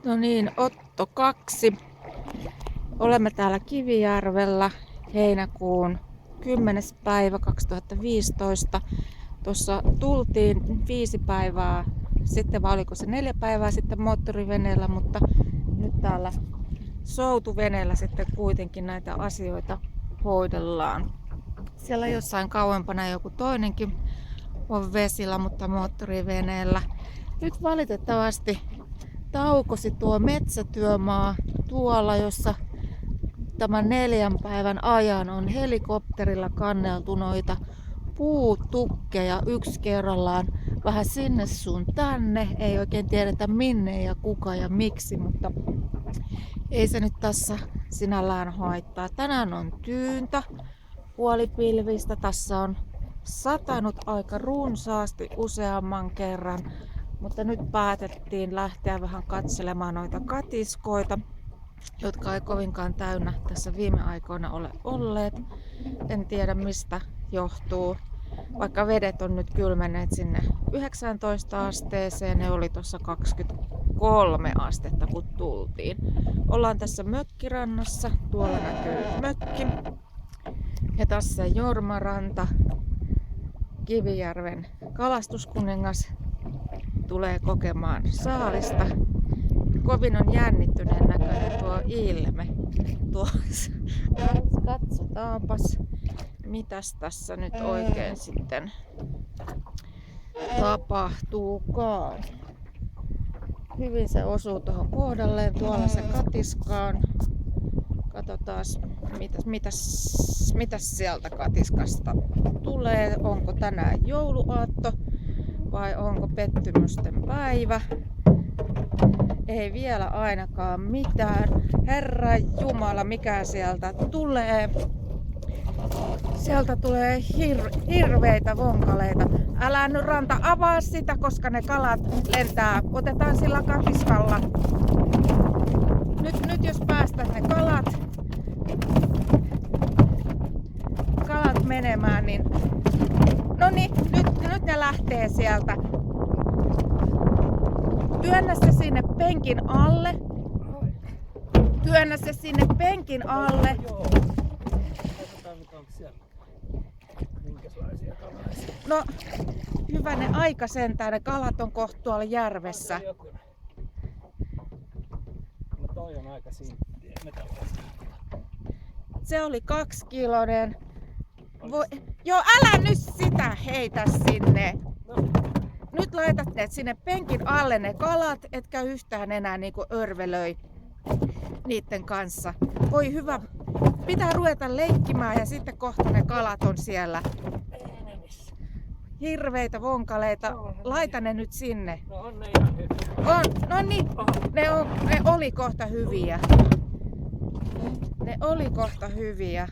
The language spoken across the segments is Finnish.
No niin, Otto 2. Olemme täällä Kivijärvellä heinäkuun 10. päivä 2015. Tuossa tultiin 5 päivää sitten, vai oliko se 4 päivää sitten moottoriveneellä, mutta nyt täällä soutuveneellä sitten kuitenkin näitä asioita hoidellaan. Siellä jossain kauempana joku toinenkin on vesillä, mutta moottoriveneellä. Nyt valitettavasti taukosi tuo metsätyömaa tuolla, jossa tämän 4 päivän ajan on helikopterilla kanneltu noita puutukkeja yksi kerrallaan vähän sinne sun tänne. Ei oikein tiedetä minne ja kuka ja miksi, mutta ei se nyt tässä sinällään haittaa. Tänään on tyyntä, puolipilvistä. Tässä on satanut aika runsaasti useamman kerran. Mutta nyt päätettiin lähteä vähän katselemaan noita katiskoita, jotka ei kovinkaan täynnä tässä viime aikoina ole olleet. En tiedä mistä johtuu. Vaikka vedet on nyt kylmenneet sinne 19 asteeseen, ne oli tuossa 23 astetta kun tultiin. Ollaan tässä mökkirannassa, tuolla näkyy mökki. Ja tässä Jormaranta, Kivijärven kalastuskuningas, tulee kokemaan saalista. Kovin on jännittyneen näköinen tuo ilme tuossa. Katsotaanpas, mitäs tässä nyt oikein sitten tapahtuukaan. Hyvin se osuu tuohon kohdalleen, tuolla se katiskaan. Katsotaan, mitäs sieltä katiskasta tulee. Onko tänään jouluaatto vai onko pettymysten päivä? Ei vielä ainakaan mitään. Herra Jumala, mikä sieltä tulee? Sieltä tulee hirveitä vonkaleita. Älä nyt Ranta avaa sitä, koska ne kalat lentää. Otetaan sillä katiskalla. Nyt jos päästät ne kalat menemään, niin no niin, nyt ne lähtee sieltä. Työnnä se sinne penkin alle. Työnnä se sinne penkin alle. Katsotaan mitä onko siellä. Minkälaisia kalaisia. No, hyvänen aika sentään. Ne kalat on kohta tuolla järvessä. No toi on aika sinttiä. Se oli 2-kiloinen. Joo, älä nyt sitä heitä sinne. No. Nyt laitat ne sinne penkin alle ne kalat, etkä yhtään enää niinku örvelöi niiden kanssa. Voi hyvä, pitää ruveta leikkimään ja sitten kohta ne kalat on siellä. Hirveitä vonkaleita, laita ne nyt sinne. No on ne ihan hyviä. On, no niin, ne oli kohta hyviä. Ne oli kohta hyviä.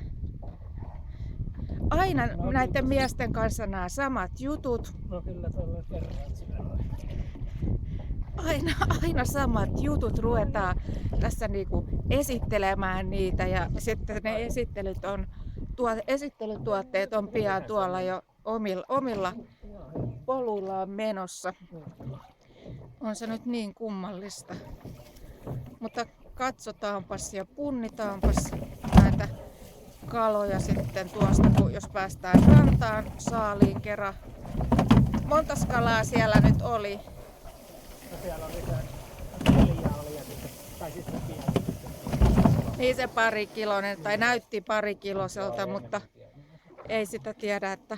Aina näiden miesten kanssa nämä samat jutut. No kyllä tuolla kerran sillä Aina samat jutut ruvetaan tässä niinku esittelemään niitä ja sitten ne esittelytuotteet on pian tuolla jo omilla poluillaan menossa. On se nyt niin kummallista. Mutta katsotaanpas ja punnitaanpas näitä kaloja sitten tuosta, kun jos päästään rantaan saaliin kerran. Montas kalaa siellä nyt oli? No siellä oli se 4 oli ja sitten, tai sitten pieni. Niin se parikiloinen, tai näytti parikiloselta, mutta ei sitä tiedä, että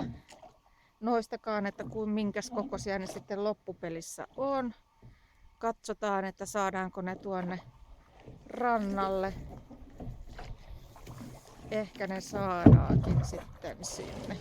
noistakaan, että kuin minkäs kokoisia ne sitten loppupelissä on. Katsotaan, että saadaanko ne tuonne rannalle. Ehkä ne saadaankin sitten sinne.